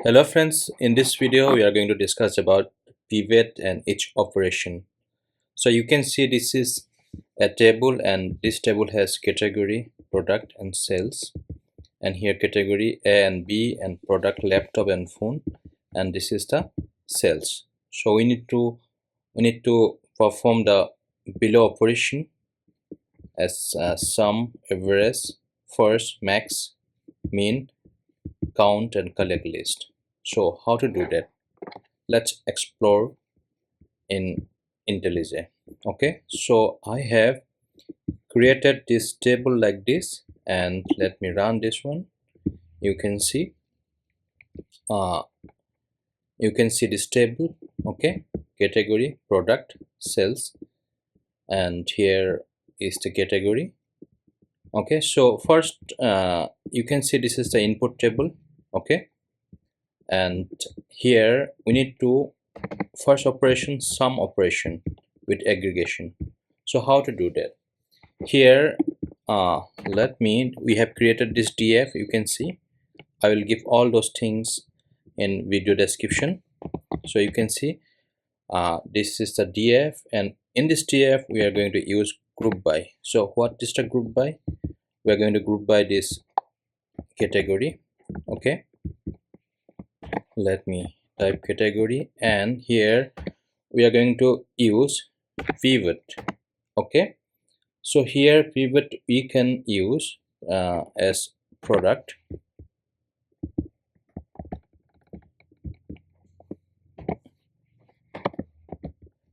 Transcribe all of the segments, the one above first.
Hello friends, in this video we are going to discuss about pivot and each operation. So you can see this is a table and this table has category, product and sales, and here category A and B and product, laptop and phone, and this is the sales. So we need to perform the below operation as sum, average, first, max, mean, count and collect list. So how to do that? Let's explore in IntelliJ. Okay, so I have created this table like this, and let me run this one. You can see uh, this table. Okay, category, product, sales, and here is the category. Okay, so first you can see this is the input table. Okay, and here we need to first operation sum operation with aggregation. So how to do that? Here we have created this df. You can see I will give all those things in video description. So you can see this is the df, and in this df we are going to use group by. So what is the group by? We are going to group by this category. Okay, let me type category, and here we are going to use pivot. Okay, so here pivot we can use as product,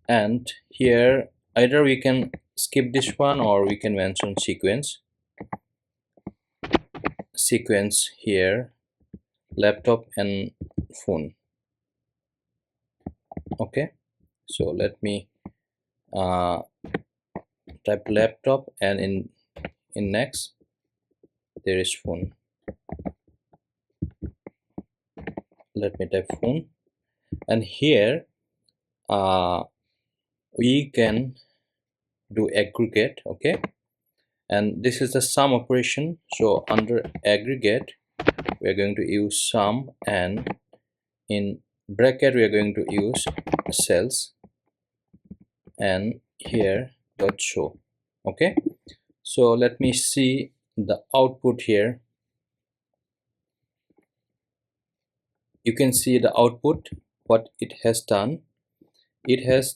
and here either we can skip this one or we can mention sequence here, laptop and phone. Okay, so let me type laptop, and in next there is phone. Let me type phone, and here we can do aggregate. Okay, and this is the sum operation. So under aggregate we are going to use sum, and in bracket we are going to use cells, and here dot show. Okay, so let me see the output here. You can see the output, what it has done. It has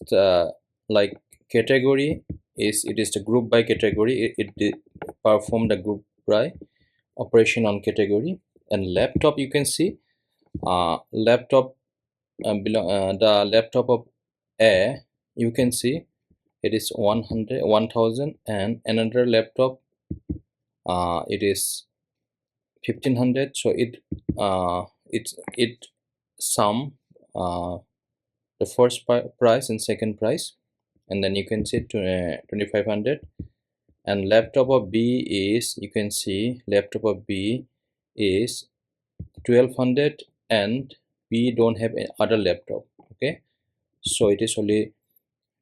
like category it is the group by category. It performed the group by operation on category. And laptop, you can see laptop the laptop of A, you can see it is 1000, and another laptop it is 1500. So it sum the first price and second price, and then you can see 2500. And laptop of B is, you can see laptop of B is 1200, and we don't have any other laptop. Okay, so it is only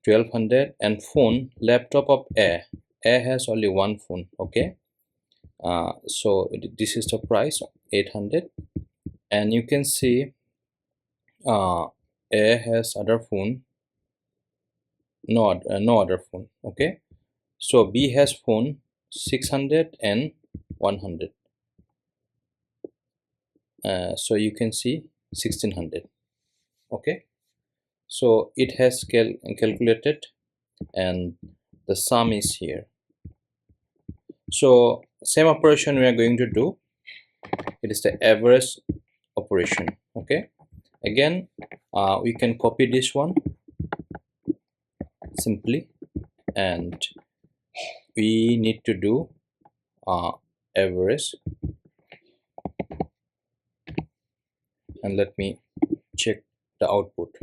1200. And phone, laptop of A has only one phone. Okay, so this is the price 800. And you can see A has other phone, no other phone. Okay, so B has phone 600 and 100. So you can see 1600. Okay, so it has calculated, and the sum is here. So same operation we are going to do. It is the average operation. Okay, again we can copy this one simply, and we need to do average, and let me check the output.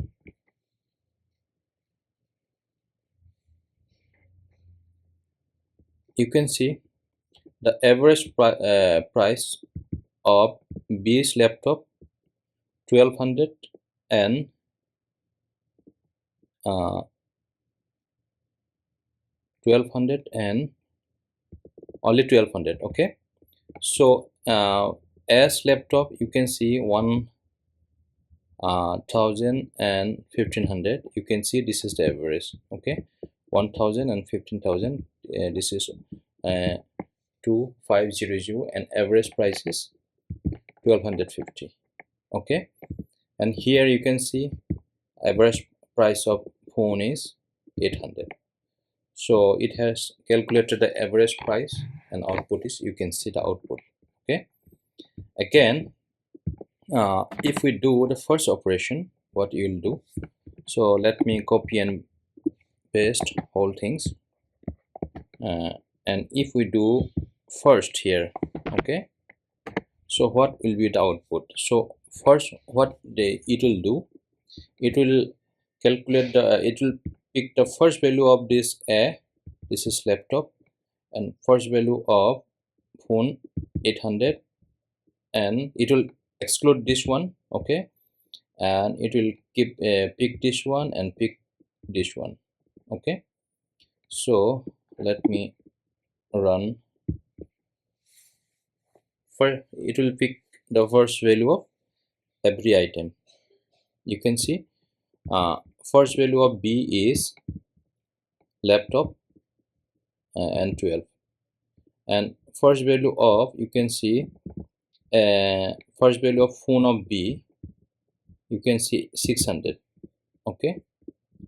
You can see the average price of B's laptop 1200, and uh, 1200 and only 1200. Okay, so as laptop you can see 1000 and 1500. You can see this is the average. Okay, 1000 and 15,000. This is 2500 and average price is 1250. Okay, and here you can see average price of phone is 800. So it has calculated the average price, and output is, you can see the output. Okay, again, if we do the first operation, what you will do, so let me copy and paste whole things, and if we do first here, okay, so what will be the output? So first, what it will do, it will calculate the it will pick the first value of this this is laptop, and first value of phone 800, and it will exclude this one. Okay, and it will keep pick this one and pick this one. Okay, so let me run. For it will pick the first value of every item. You can see first value of B is laptop and 12, and first value of, you can see first value of phone of B, you can see 600. Okay,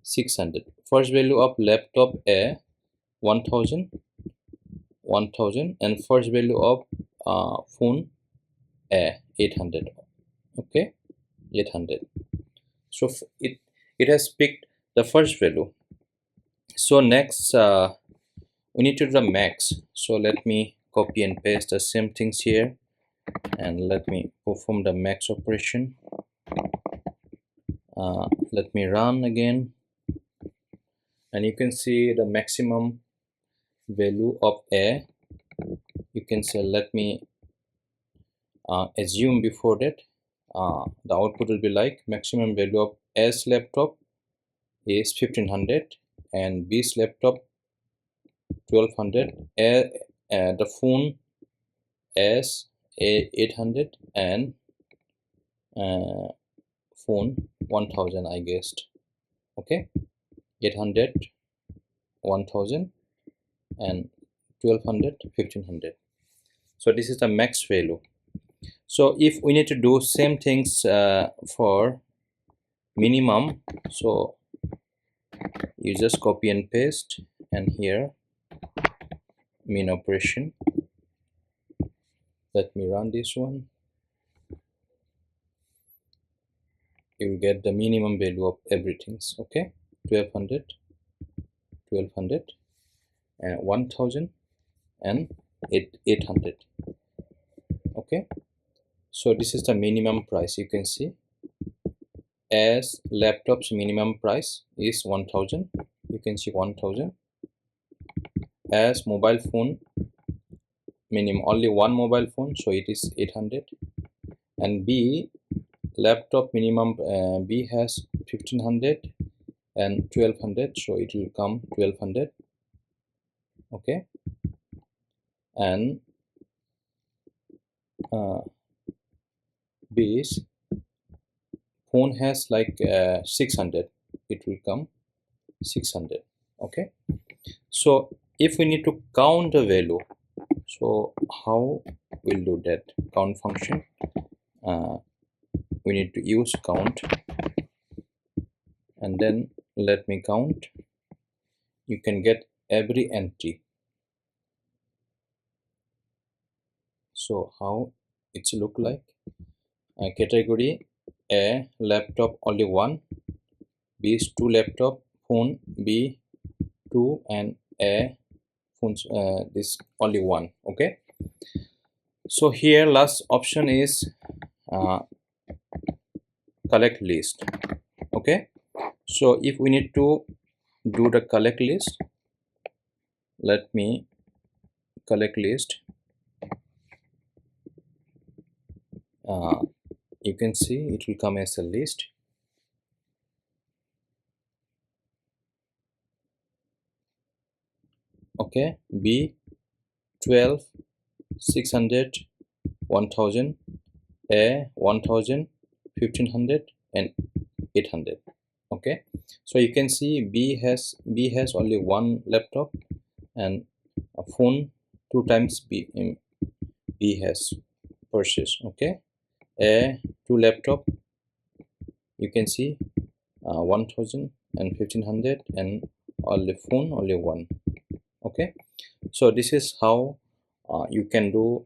600. First value of laptop A 1000, and first value of phone A 800. Okay, 800. So it has picked the first value. So next we need to do the max. So let me copy and paste the same things here, and let me perform the max operation. Let me run again, and you can see the maximum value of A. You can say, let me assume before that the output will be like maximum value of A's laptop is 1500 and B's laptop 1200, the phone as 800, and phone 1000, I guessed. Okay, 800, 1000, and 1200, 1500. So this is the max value. So if we need to do same things for minimum, so you just copy and paste, and here min operation. Let me run this one. You will get the minimum value of everything. Okay, 1200, 1200, and 1000, and 800. Okay, so this is the minimum price. You can see as laptop's minimum price is 1000. You can see 1000. As mobile phone minimum, only one mobile phone, so it is 800. And B laptop minimum, B has 1500 and 1200, so it will come 1200. Okay, and B's phone has like 600, it will come 600. Okay, so if we need to count the value, so how we'll do that? Count function, we need to use count, and then let me count. You can get every entry. So how it's look like? Category A laptop only one, B is 2 laptop, phone B 2, and A phones this only one. Okay, so here last option is collect list. Okay, so if we need to do the collect list, let me collect list. You can see it will come as a list. Okay, B 12, 600, 1000, A 1000, 1500, and 800. Okay, so you can see B has only one laptop, and a phone 2 times B has purchased. Okay, a two laptop, you can see 1000 and 1500, and only phone only one. Okay, so this is how you can do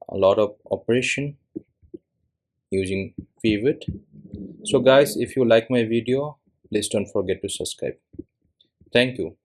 a lot of operation using pivot. So guys, if you like my video, please don't forget to subscribe. Thank you.